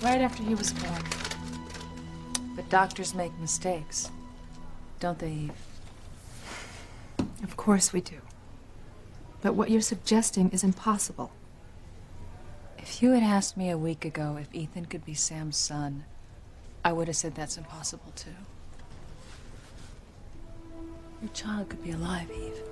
right after he was born. But doctors make mistakes, don't they, Eve? Of course we do. But what you're suggesting is impossible. If you had asked me a week ago if Ethan could be Sam's son, I would have said that's impossible too. Your child could be alive, Eve.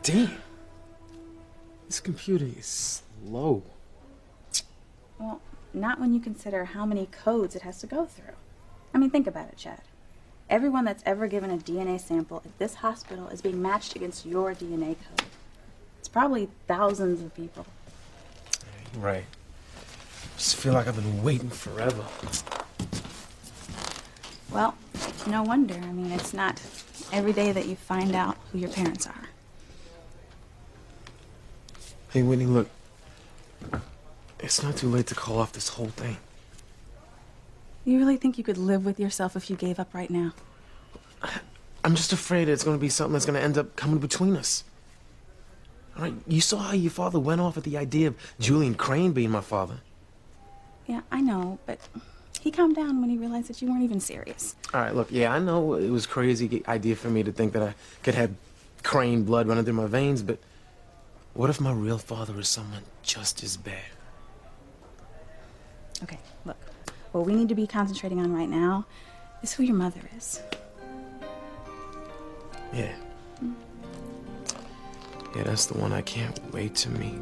Damn. This computer is slow. Well, not when you consider how many codes it has to go through. I mean, think about it, Chad. Everyone that's ever given a DNA sample at this hospital is being matched against your DNA code. It's probably thousands of people. Yeah, you're right. I just feel like I've been waiting forever. Well, it's no wonder. I mean, it's not every day that you find out who your parents are. Hey, Whitney, look. It's not too late to call off this whole thing. You really think you could live with yourself if you gave up right now? I'm just afraid it's going to be something that's going to end up coming between us. All right, you saw how your father went off at the idea of Julian Crane being my father. Yeah, I know, but he calmed down when he realized that you weren't even serious. All right, look, yeah, I know it was a crazy idea for me to think that I could have Crane blood running through my veins, but what if my real father is someone just as bad? Okay, look. What we need to be concentrating on right now is who your mother is. Yeah. Yeah, that's the one I can't wait to meet.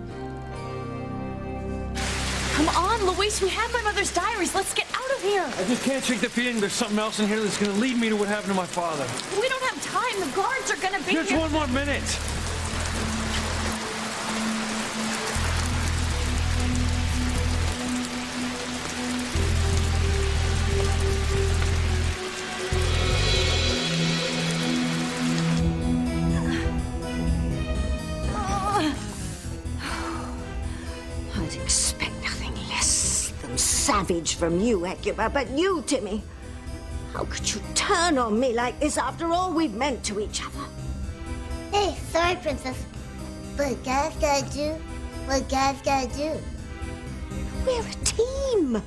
Come on, Luis, we have my mother's diaries. Let's get out of here. I just can't shake the feeling there's something else in here that's gonna lead me to what happened to my father. We don't have time. The guards are gonna be Just here. 1 more minute. I'd expect nothing less than savage from you, Hecuba, but you, Timmy. How could you turn on me like this after all we've meant to each other? Hey, sorry, Princess. But God's gotta do what God's gotta do. We're a team.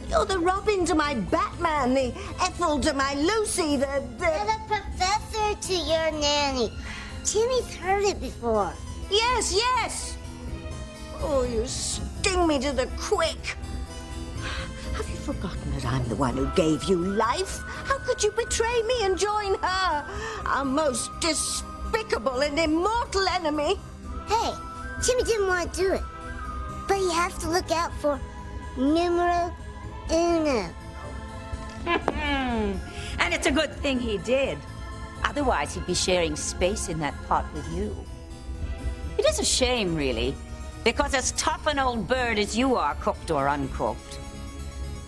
You're the Robin to my Batman, the Ethel to my Lucy, You're the professor to your nanny. Timmy's heard it before. Yes, yes! Oh, you sting me to the quick. Have you forgotten that I'm the one who gave you life? How could you betray me and join her? Our most despicable and immortal enemy. Hey, Timmy didn't want to do it. But you have to look out for numero uno. And it's a good thing he did. Otherwise, he'd be sharing space in that pot with you. It is a shame, really, because as tough an old bird as you are, cooked or uncooked,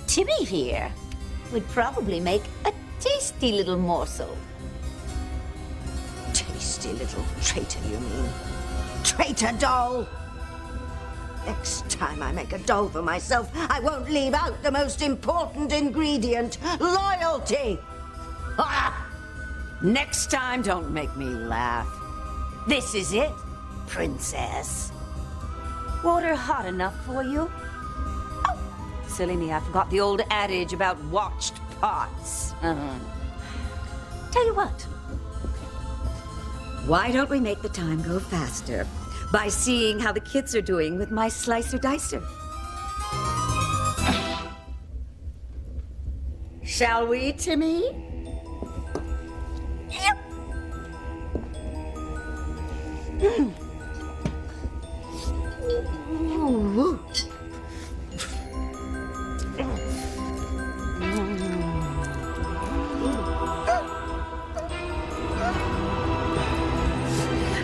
Timmy here would probably make a tasty little morsel. Tasty little traitor, you mean? Traitor doll! Next time I make a doll for myself, I won't leave out the most important ingredient, loyalty! Ah! Next time, don't make me laugh. This is it, princess. Water hot enough for you? Oh, silly me, I forgot the old adage about watched pots. Tell you what. Why don't we make the time go faster by seeing how the kids are doing with my slicer dicer? Shall we, Timmy? Yep. Ooh.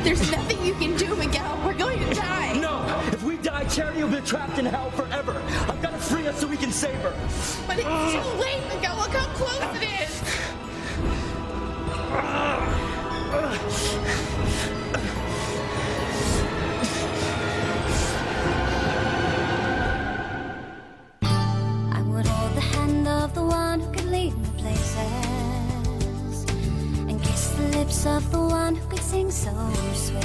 There's nothing you can do, Miguel. We're going to die. No! If we die, Charity will be trapped in hell forever. I've got to free us so we can save her. But it's too late, Miguel. Look how close it is. I would hold the hand of the one who could lead me places and kiss the lips voice of the one who could sing so sweet.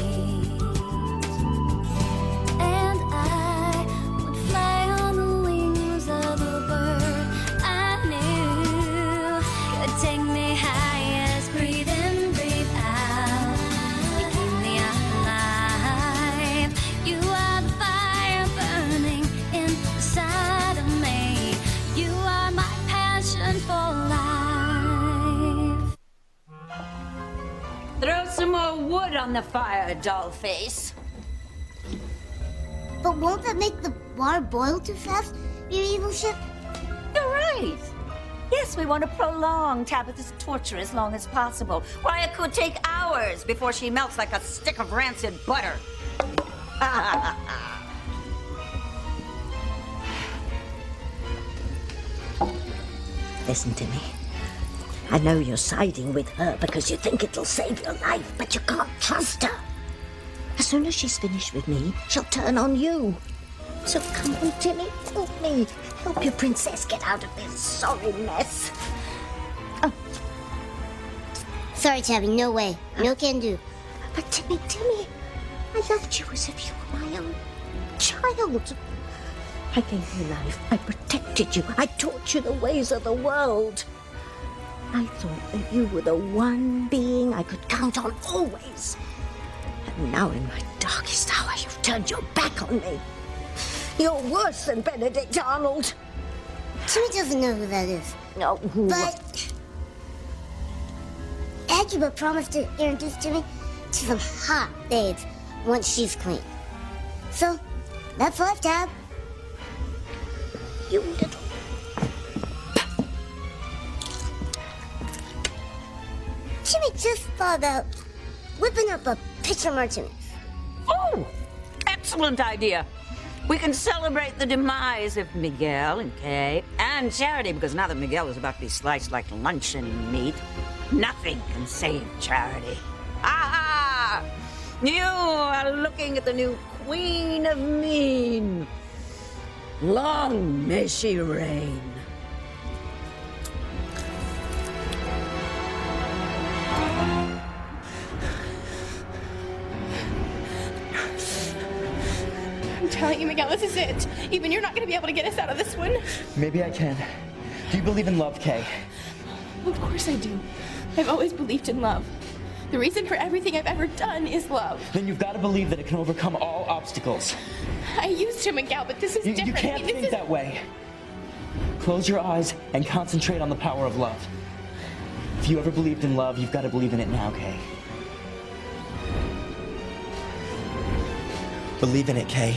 And I would fly on the wings of a bird I knew could take me highest. Breathe in, breathe out. You keep me alive. You are the fire burning inside of me. You are my passion for life. Throw some more wood on the fire, dollface. But won't that make the water boil too fast, your evil ship? You're right. Yes, we want to prolong Tabitha's torture as long as possible. Why, it could take hours before she melts like a stick of rancid butter. Listen to me. I know you're siding with her because you think it'll save your life, but you can't trust her. As soon as she's finished with me, she'll turn on you. So come on, Timmy, help me. Help your princess get out of this sorry mess. Sorry, Tabby, no way. No can do. But Timmy, I loved you as if you were my own child. I gave you life. I protected you. I taught you the ways of the world. I thought that you were the one being I could count on always. And now in my darkest hour, you've turned your back on me. You're worse than Benedict Arnold. Timmy doesn't know who that is. No, who? But Akiba promised to introduce Timmy to some hot babes once she's clean. So, that's life, Tab. You little... Timmy just thought about whipping up a pitcher martini. Oh, excellent idea. We can celebrate the demise of Miguel and Kay and Charity, because now that Miguel is about to be sliced like luncheon meat, nothing can save Charity. Ah! You are looking at the new Queen of Mean. Long may she reign. I'm telling you, Miguel, this is it. Even you're not going to be able to get us out of this one. Maybe I can. Do you believe in love, Kay? Of course I do. I've always believed in love. The reason for everything I've ever done is love. Then you've got to believe that it can overcome all obstacles. I used to, Miguel, but this is different. You can't think that way. Close your eyes and concentrate on the power of love. If you ever believed in love, you've got to believe in it now, Kay. Believe in it, Kay.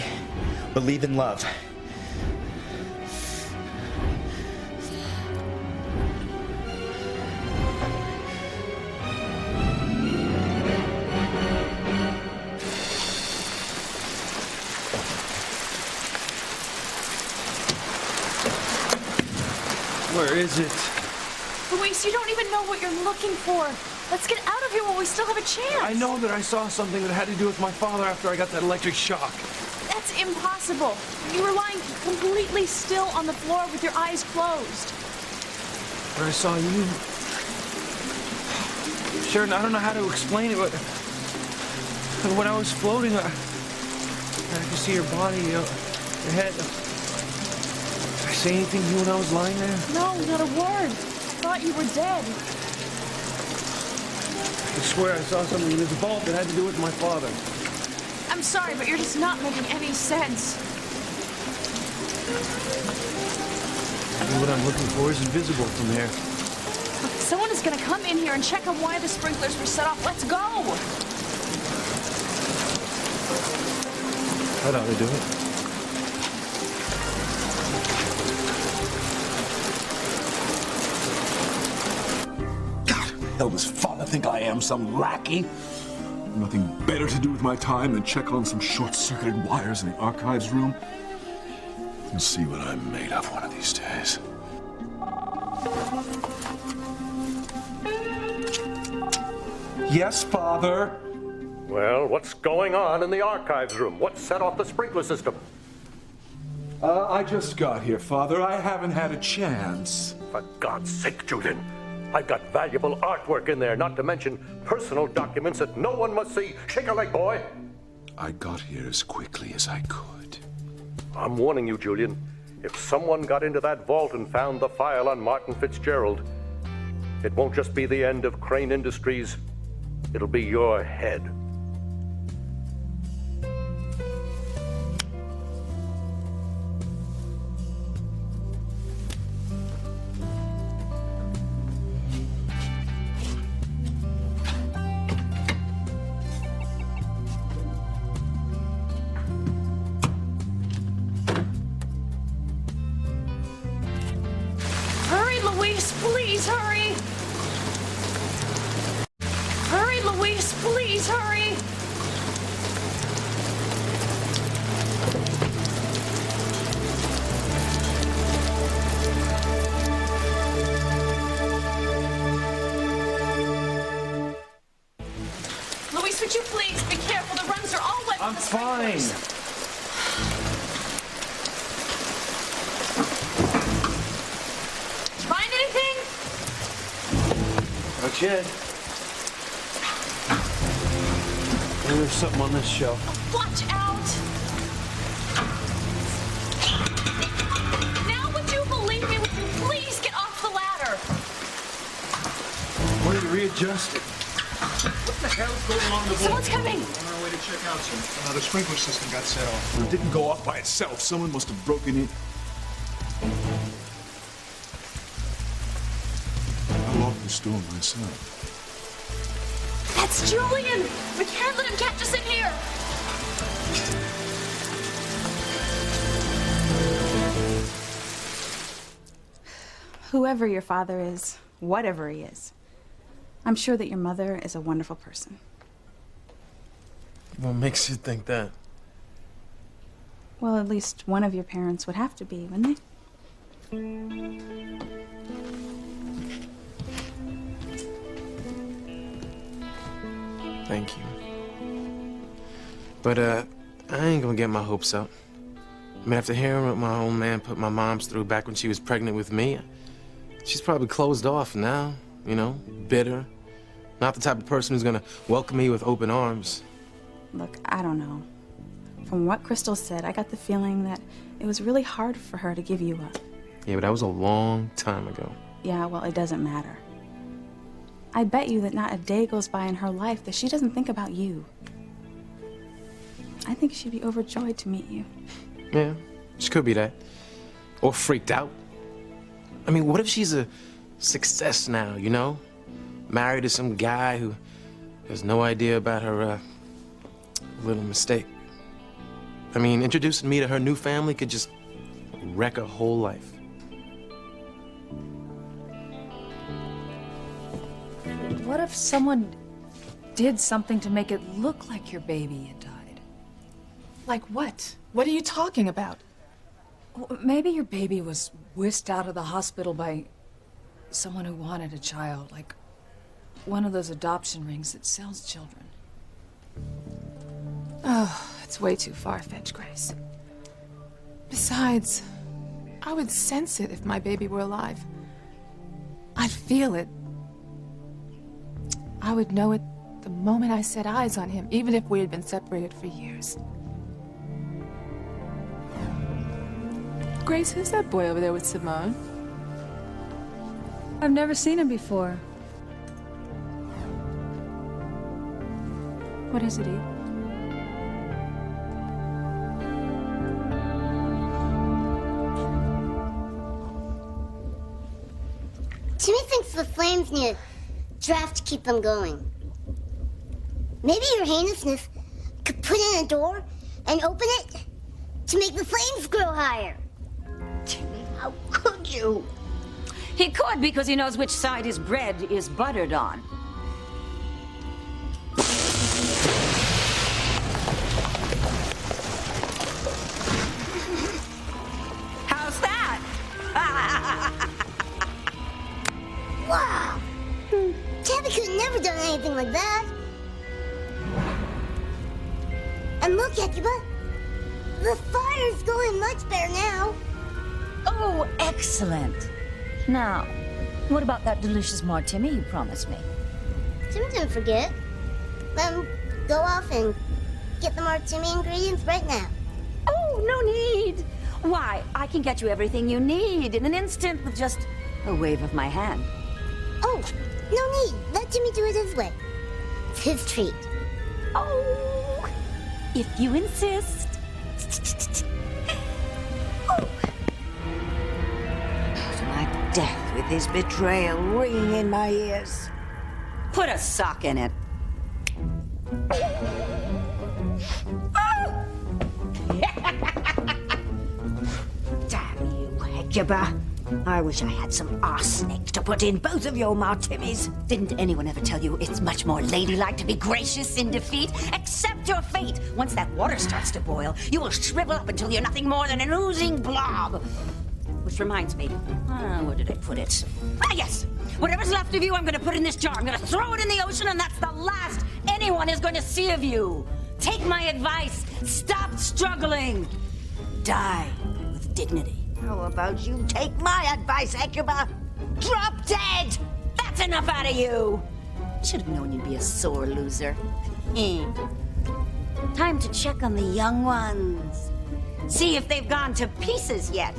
Believe in love. Where is it? Luis, you don't even know what you're looking for. Let's get out of here while we still have a chance. I know that I saw something that had to do with my father after I got that electric shock. That's impossible. You were lying completely still on the floor with your eyes closed. But I saw you. Sharon, I don't know how to explain it, but when I was floating, I could see your body, your head. Did I say anything to you when I was lying there? No, not a word. I thought you were dead. I swear I saw something in this vault that had to do with my father. I'm sorry, but you're just not making any sense. Maybe what I'm looking for is invisible from here. Someone is going to come in here and check on why the sprinklers were set off. Let's go! That ought to do it. Hell does father think I am, some lackey? Nothing better to do with my time than check on some short-circuited wires in the archives room and see what I'm made of one of these days. Yes, Father? Well, what's going on in the archives room? What set off the sprinkler system? I just got here, Father. I haven't had a chance. For God's sake, Julian. I've got valuable artwork in there, not to mention personal documents that no one must see. Shake a leg, boy. I got here as quickly as I could. I'm warning you, Julian. If someone got into that vault and found the file on Martin Fitzgerald, it won't just be the end of Crane Industries. It'll be your head. Hurry, Luis, please hurry! Hurry, Luis, please hurry! Luis, would you please be careful? The rungs are all wet. I'm fine. Find anything? Not yet. Maybe there's something on this shelf. Watch out! Now would you believe me? Would you please get off the ladder? Why don't you readjust it? What the hell's going on in the Someone's coming! On our way to check out some. The sprinkler system got set off. It didn't go off by itself. Someone must have broken in. I locked the store myself. That's Julian! We can't let him catch us in here! Whoever your father is, whatever he is, I'm sure that your mother is a wonderful person. What makes you think that? Well, at least one of your parents would have to be, wouldn't they? Thank you. But, I ain't gonna get my hopes up. I mean, after hearing what my old man put my mom's through back when she was pregnant with me, she's probably closed off now, you know, bitter. Not the type of person who's gonna welcome me with open arms. Look, I don't know. From what Crystal said, I got the feeling that it was really hard for her to give you up. Yeah, but that was a long time ago. Yeah, well, it doesn't matter. I bet you that not a day goes by in her life that she doesn't think about you. I think she'd be overjoyed to meet you. Yeah, she could be that. Or freaked out. I mean, what if she's a success now, you know? Married to some guy who has no idea about her, little mistake. I mean, introducing me to her new family could just wreck her whole life. What if someone did something to make it look like your baby had died? Like what? What are you talking about? Well, maybe your baby was whisked out of the hospital by someone who wanted a child, like one of those adoption rings that sells children. Oh, it's way too far-fetched, Grace. Besides, I would sense it if my baby were alive. I'd feel it. I would know it the moment I set eyes on him, even if we had been separated for years. Grace, who's that boy over there with Simone? I've never seen him before. What is it, Eve? Timmy thinks the flames need a draft to keep them going. Maybe your heinousness could put in a door and open it to make the flames grow higher. Timmy, how could you? He could because he knows which side his bread is buttered on. How's that? Wow! Tabby could have never done anything like that. And look, Hecuba, the fire's going much better now. Oh, excellent. Now, What about that delicious martini you promised me? Tim didn't forget. Let him go off and get the martini ingredients right now. Oh, no need. Why, I can get you everything you need in an instant with just a wave of my hand. Oh, no need. Let Jimmy do it his way. It's his treat. Oh, if you insist. Oh. To my death with his betrayal ringing in my ears. Put a sock in it. Damn you, Hecuba. I wish I had some arsenic to put in both of your martinis. Didn't anyone ever tell you it's much more ladylike to be gracious in defeat? Accept your fate. Once that water starts to boil, you will shrivel up until you're nothing more than an oozing blob. Which reminds me, where did I put it? Ah, yes! Whatever's left of you, I'm gonna put in this jar. I'm gonna throw it in the ocean, and that's the last anyone is going to see of you. Take my advice. Stop struggling. Die with dignity. How about you take my advice, Hecuba? Drop dead! That's enough out of you. Should have known you'd be a sore loser. Time to check on the young ones. See if they've gone to pieces yet.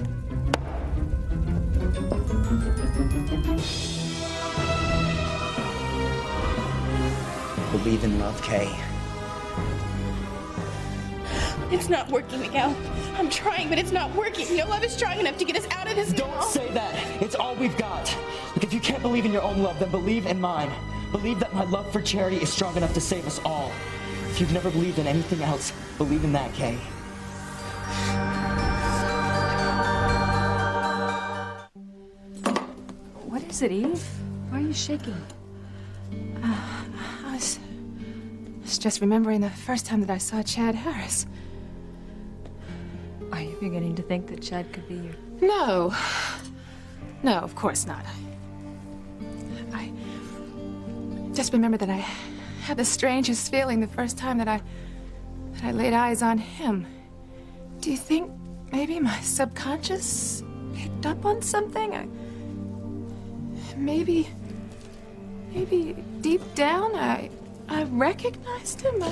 Believe in love, Kay. It's not working, Miguel. I'm trying, but it's not working. No love is strong enough to get us out of this. Don't say that. It's all we've got. Look, if you can't believe in your own love, then believe in mine. Believe that my love for Cherry is strong enough to save us all. If you've never believed in anything else, believe in that, Kay. What is it, Eve? Why are you shaking? I was just remembering the first time that I saw Chad Harris. Are you beginning to think that Chad could be your... No. No, of course not. I just remember that I had the strangest feeling the first time that I laid eyes on him. Do you think maybe my subconscious picked up on something? Maybe deep down I recognized him.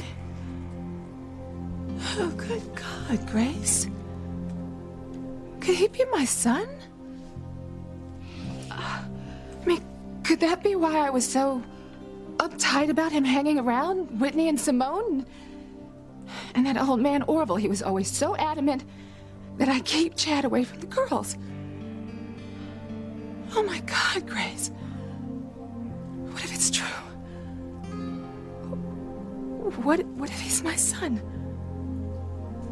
Oh, good God, Grace. Could he be my son? I mean, could that be why I was so uptight about him hanging around Whitney and Simone? And that old man Orville, he was always so adamant that I keep Chad away from the girls. Oh my God, Grace. What if it's true? What if he's my son?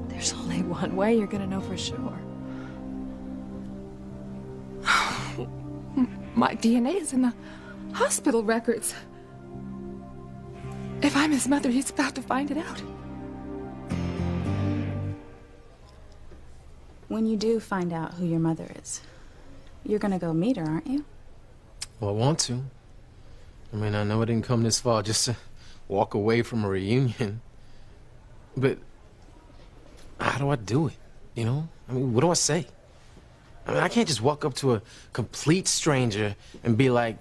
There's only one way you're gonna know for sure. My DNA is in the hospital records. If I'm his mother, he's about to find it out. When you do find out who your mother is, you're gonna go meet her, aren't you? Well, I want to. I mean, I know I didn't come this far just to walk away from a reunion. But how do I do it, you know? I mean, what do I say? I mean, I can't just walk up to a complete stranger and be like,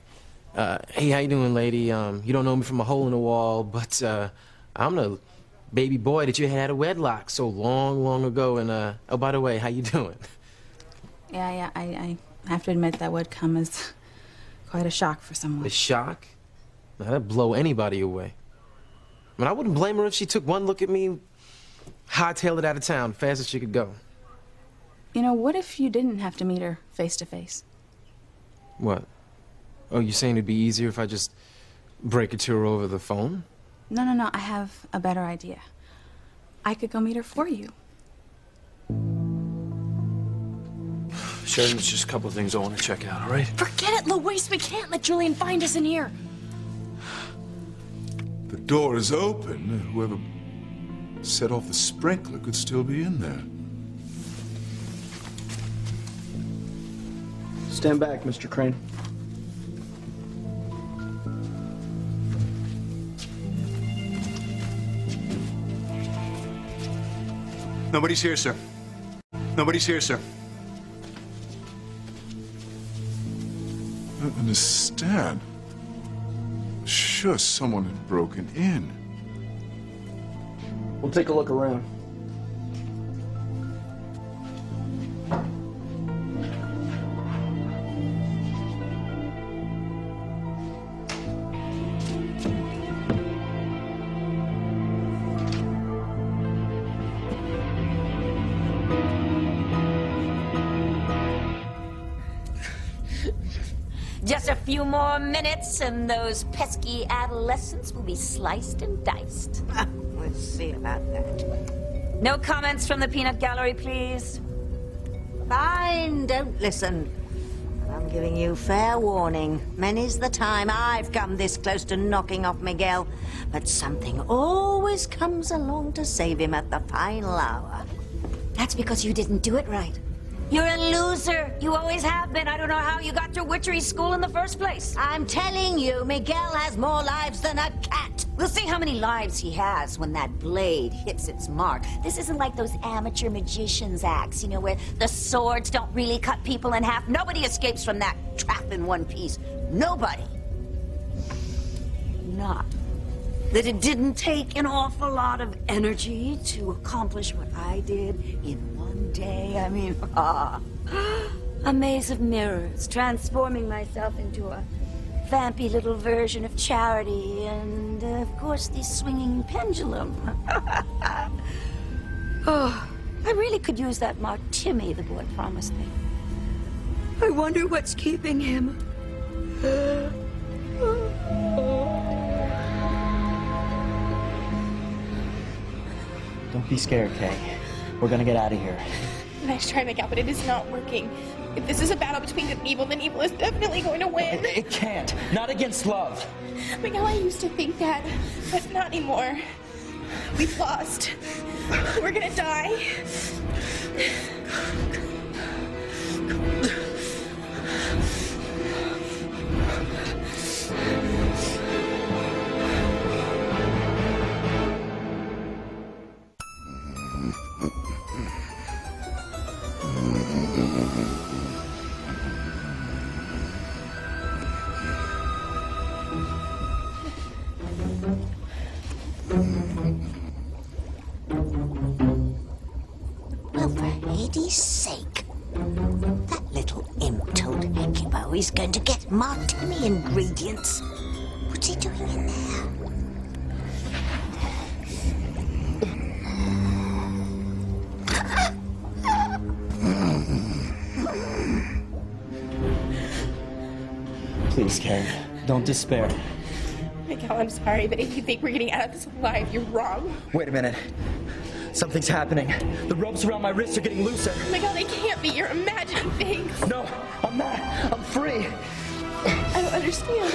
hey, how you doing, lady? You don't know me from a hole in the wall, but I'm the baby boy that you had a wedlock so long, long ago, and oh, by the way, how you doing? Yeah, I have to admit that would come as quite a shock for someone. A shock? Now, that'd blow anybody away. I mean, I wouldn't blame her if she took one look at me, hightailed it out of town, fast as she could go. You know, what if you didn't have to meet her face to face? What? Oh, you saying it'd be easier if I just break it to her over the phone? No, I have a better idea. I could go meet her for you. Sharon, there's just a couple of things I want to check out, all right? Forget it, Luis. We can't let Julian find us in here. The door is open. Whoever set off the sprinkler could still be in there. Stand back, Mr. Crane. Nobody's here, sir. Nobody's here, sir. understand. Sure, someone had broken in. We'll take a look around. Just a few more minutes and those pesky adolescents will be sliced and diced. We'll see about that. No comments from the peanut gallery, please. Fine, don't listen. I'm giving you fair warning. Many's the time I've come this close to knocking off Miguel, but something always comes along to save him at the final hour. That's because you didn't do it right. You're a loser. You always have been. I don't know how you got through witchery school in the first place. I'm telling you, Miguel has more lives than a cat. We'll see how many lives he has when that blade hits its mark. This isn't like those amateur magicians' acts, you know, where the swords don't really cut people in half. Nobody escapes from that trap in one piece. Nobody. Not that it didn't take an awful lot of energy to accomplish what I did in one day. I mean, a maze of mirrors, transforming myself into a vampy little version of Charity, and of course the swinging pendulum. Oh, I really could use that Martimi the boy promised me. I wonder what's keeping him. Don't be scared, Kay. We're gonna get out of here. Nice try, Miguel, but it is not working. If this is a battle between good and evil, then evil is definitely going to win. It can't. Not against love. Miguel, I used to think that, but not anymore. We've lost. We're gonna die. Well, for Hades' sake. That little imp told Hecuba he's going to get Martini ingredients. What's he doing in there? Please, Kay. Don't despair. Miguel, I'm sorry, but if you think we're getting out of this alive, you're wrong. Wait a minute. Something's happening. The ropes around my wrists are getting looser. Miguel, they can't be. You're imagining things. No, I'm not. I'm free. I don't understand.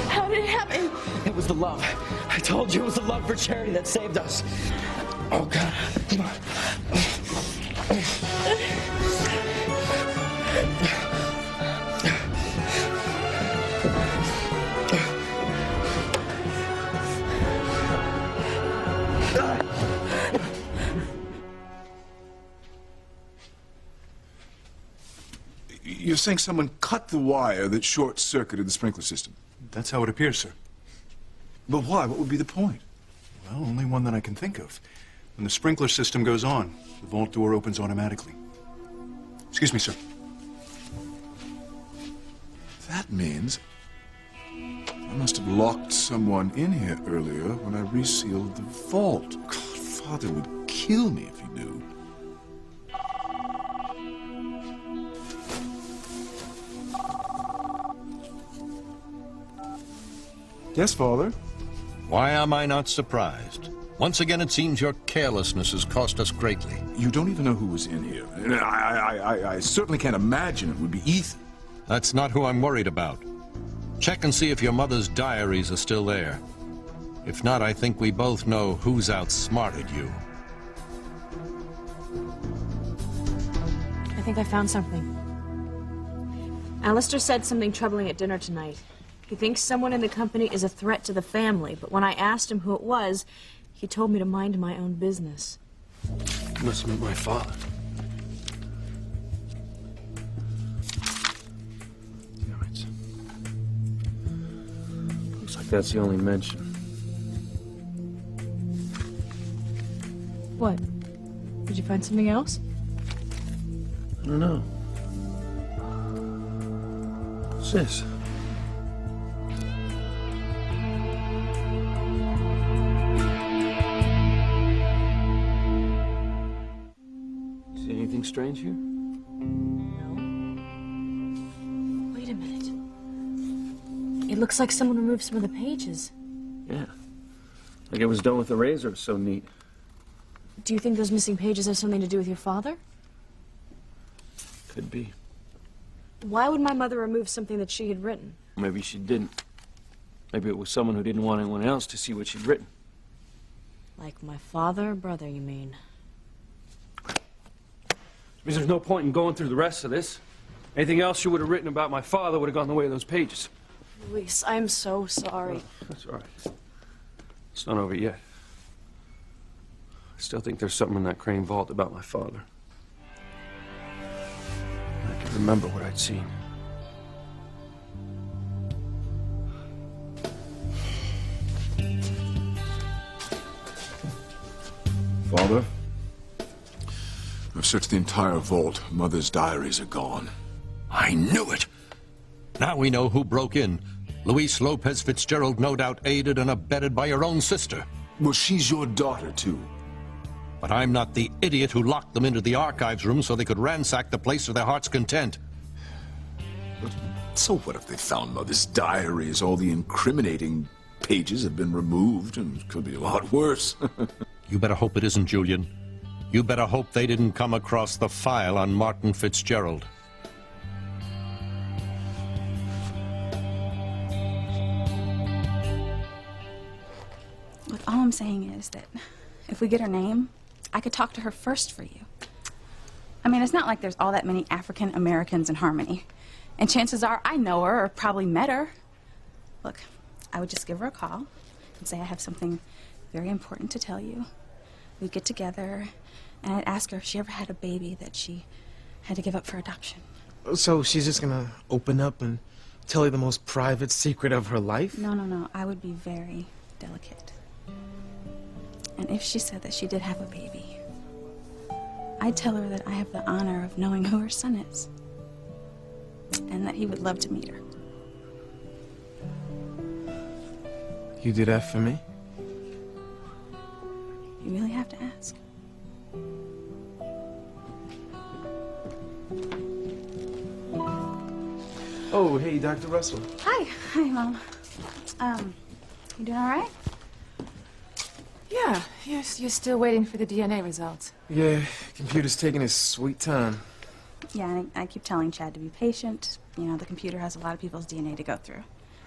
How did it happen? It was the love. I told you it was the love for Charity that saved us. Oh, God. Come on. You're saying someone cut the wire that short-circuited the sprinkler system? That's how it appears, sir. But why? What would be the point? Well, only one that I can think of. When the sprinkler system goes on, the vault door opens automatically. Excuse me, sir. That means I must have locked someone in here earlier when I resealed the vault. God, Father would kill me if he knew. Yes, Father? Why am I not surprised? Once again, it seems your carelessness has cost us greatly. You don't even know who was in here. And I certainly can't imagine it would be Ethan. That's not who I'm worried about. Check and see if your mother's diaries are still there. If not, I think we both know who's outsmarted you. I think I found something. Alistair said something troubling at dinner tonight. He thinks someone in the company is a threat to the family, but when I asked him who it was, he told me to mind my own business. Must have been my father. Like that's the only mention. What? Did you find something else? I don't know. What's this? See anything strange here? Wait a minute. It looks like someone removed some of the pages. Yeah. Like it was done with a razor. It's so neat. Do you think those missing pages have something to do with your father? Could be. Why would my mother remove something that she had written? Maybe she didn't. Maybe it was someone who didn't want anyone else to see what she'd written. Like my father or brother, you mean? Means there's no point in going through the rest of this. Anything else you would have written about my father would have gone the way of those pages. Luis, I'm so sorry. That's all right. It's not over yet. I still think there's something in that Crane vault about my father. I can remember what I'd seen. Father, I've searched the entire vault. Mother's diaries are gone. I knew it! Now we know who broke in. Luis Lopez Fitzgerald, no doubt aided and abetted by your own sister. Well, she's your daughter, too. But I'm not the idiot who locked them into the archives room so they could ransack the place to their heart's content. So what if they found Mother's diaries? All the incriminating pages have been removed, and it could be a lot worse. You better hope it isn't, Julian. You better hope they didn't come across the file on Martin Fitzgerald. Look, all I'm saying is that if we get her name, I could talk to her first for you. I mean, it's not like there's all that many African Americans in Harmony. And chances are I know her or probably met her. Look, I would just give her a call and say I have something very important to tell you. We'd get together and I'd ask her if she ever had a baby that she had to give up for adoption. So she's just gonna open up and tell you the most private secret of her life? No. I would be very delicate. And if she said that she did have a baby, I'd tell her that I have the honor of knowing who her son is. And that he would love to meet her. You do that for me? You really have to ask. Oh, hey, Dr. Russell. Hi, Mom. You doing all right? Yeah, you're still waiting for the DNA results. Yeah, computer's taking its sweet time. Yeah, and I keep telling Chad to be patient. You know, the computer has a lot of people's DNA to go through,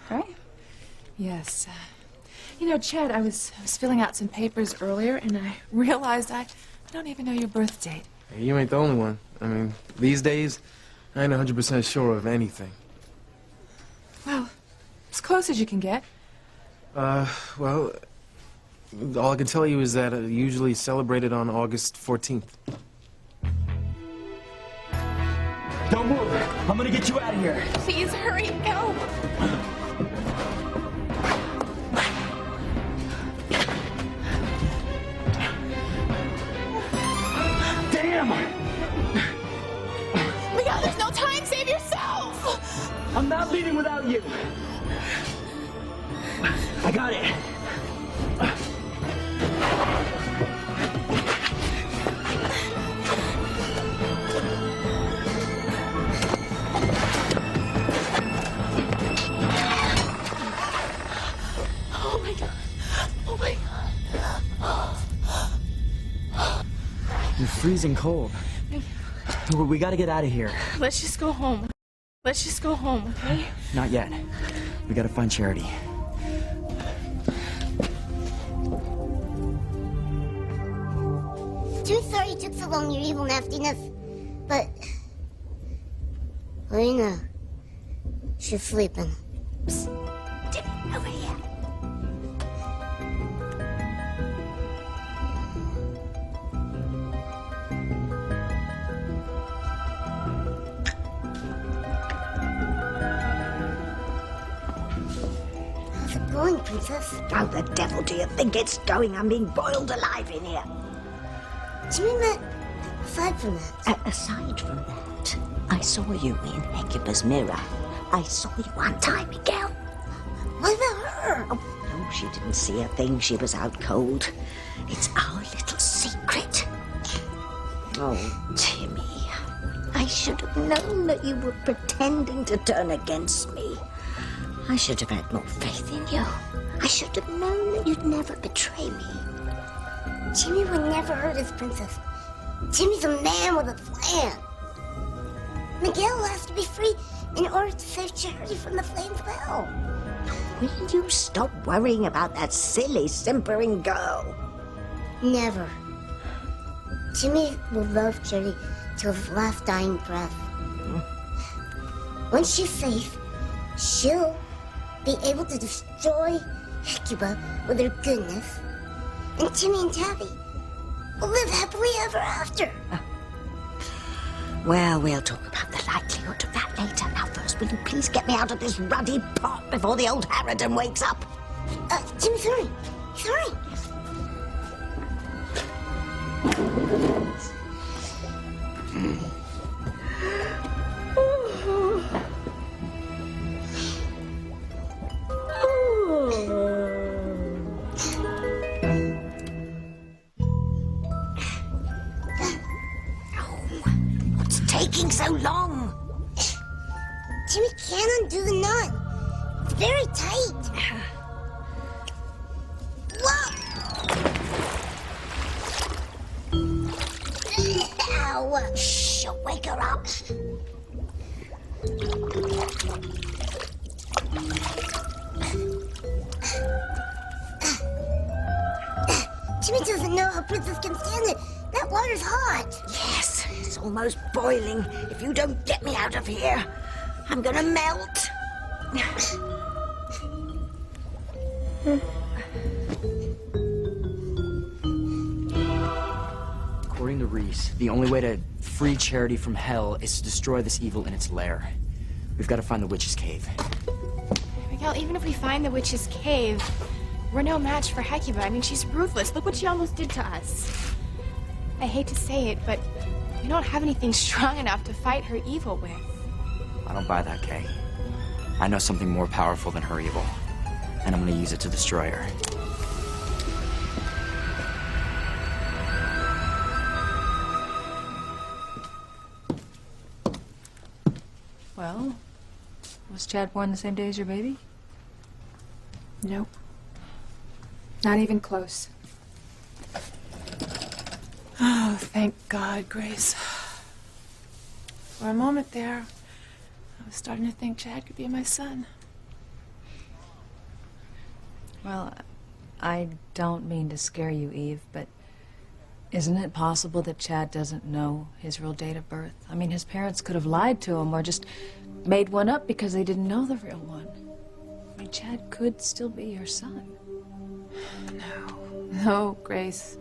right? Yes. You know, Chad, I was filling out some papers earlier, and I realized I don't even know your birth date. Hey, you ain't the only one. I mean, these days, I ain't 100% sure of anything. Well, as close as you can get. Well, all I can tell you is that usually celebrated on August 14th. Don't move! I'm gonna get you out of here! Please hurry, go! Damn! Miguel, there's no time! Save yourself! I'm not leaving without you! I got it! Oh my god. Oh my god. You're freezing cold. We gotta get out of here. Let's just go home. Let's just go home, okay? Not yet. We gotta find Charity. Too sorry it took so long, your evil nastiness. But... Lena, she's sleeping. Psst. Timmy, over here. How's it going, Princess. How the devil do you think it's going? I'm being boiled alive in here. Do you mean that, aside from that? Aside from that, I saw you in Hecuba's mirror. I saw you on time, Miguel. What about her? Oh, no, she didn't see a thing. She was out cold. It's our little secret. Oh, Timmy. I should have known that you were pretending to turn against me. I should have had more faith in you. I should have known that you'd never betray me. Jimmy would never hurt his princess. Jimmy's a man with a plan. Miguel has to be free in order to save Charity from the flames of hell. Will you stop worrying about that silly, simpering girl? Never. Jimmy will love Charity till his last dying breath. Once she's safe, she'll be able to destroy Hecuba with her goodness, and Timmy and Tabby will live happily ever after. Well, we'll talk about the likelihood of that later. Now, first, will you please get me out of this ruddy pot before the old harridan wakes up? Timmy's hurrying. He's hurrying. What's taking so long? Timmy can't undo the knot. It's very tight. Whoa! Ow! Shh, wake her up. Timmy doesn't know how Princess can stand it. That water's hot. Yes, it's almost boiling. If you don't get me out of here, I'm gonna melt. According to Reese, the only way to free Charity from hell is to destroy this evil in its lair. We've got to find the witch's cave. Miguel, even if we find the witch's cave, we're no match for Hecuba. I mean, she's ruthless. Look what she almost did to us. I hate to say it, but we don't have anything strong enough to fight her evil with. I don't buy that, Kay. I know something more powerful than her evil, and I'm going to use it to destroy her. Well, was Chad born the same day as your baby? Nope. Not even close. Oh, thank God, Grace. For a moment there, I was starting to think Chad could be my son. Well, I don't mean to scare you, Eve, but isn't it possible that Chad doesn't know his real date of birth? I mean, his parents could have lied to him or just made one up because they didn't know the real one. I mean, Chad could still be your son. No, Grace.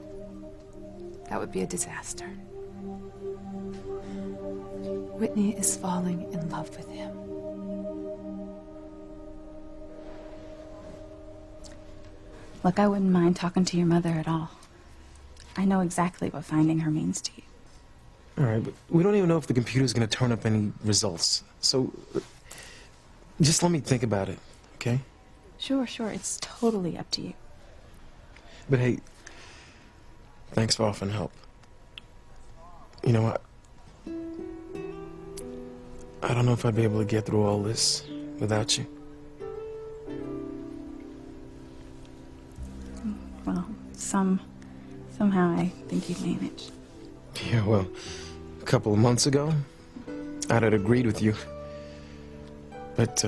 That would be a disaster. Whitney is falling in love with him. Look, I wouldn't mind talking to your mother at all. I know exactly what finding her means to you. All right, but we don't even know if the computer's gonna turn up any results. So, just let me think about it, okay? Sure. It's totally up to you. But hey, thanks for offering help. You know what? I don't know if I'd be able to get through all this without you. Well, somehow I think you'd manage. Yeah, well, a couple of months ago, I'd have agreed with you. But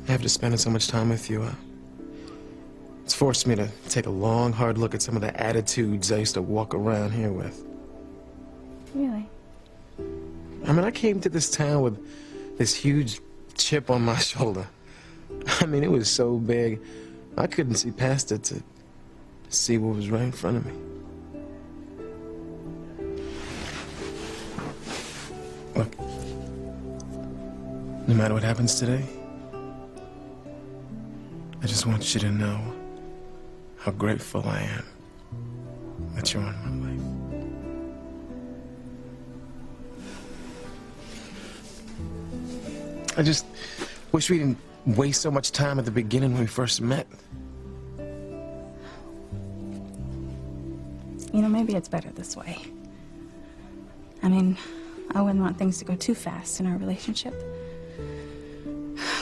after spending so much time with you, it's forced me to take a long, hard look at some of the attitudes I used to walk around here with. Really? I mean, I came to this town with this huge chip on my shoulder. I mean, it was so big, I couldn't see past it to see what was right in front of me. Look, no matter what happens today, I just want you to know how grateful I am that you're in my life. I just wish we didn't waste so much time at the beginning when we first met. You know, maybe it's better this way. I mean, I wouldn't want things to go too fast in our relationship.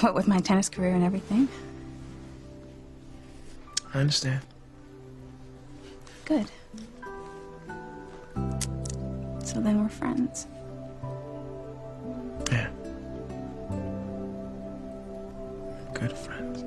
What with my tennis career and everything. I understand. Good. So then we're friends. Yeah. Good friends.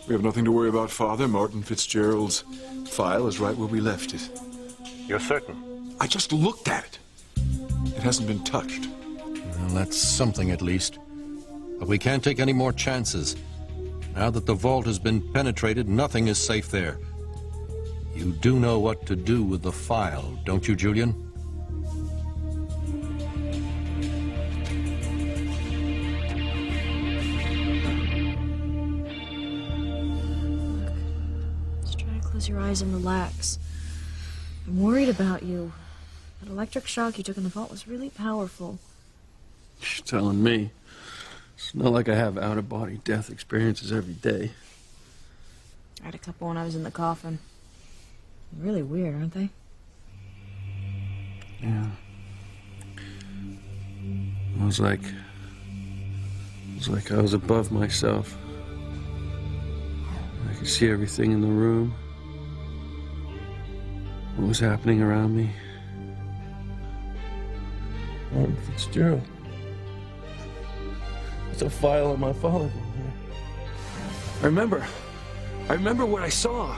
We have nothing to worry about, Father. Martin Fitzgerald's file is right where we left it. You're certain? I just looked at it. It hasn't been touched. Well, that's something at least. But we can't take any more chances. Now that the vault has been penetrated, nothing is safe there. You do know what to do with the file, don't you, Julian? Just try to close your eyes and relax. I'm worried about you. That electric shock you took in the vault was really powerful. You're telling me. It's not like I have out-of-body death experiences every day. I had a couple when I was in the coffin. They're really weird, aren't they? Yeah. It was like I was above myself. I could see everything in the room. What was happening around me. Martin Fitzgerald. It's a file on my father. I remember what I saw.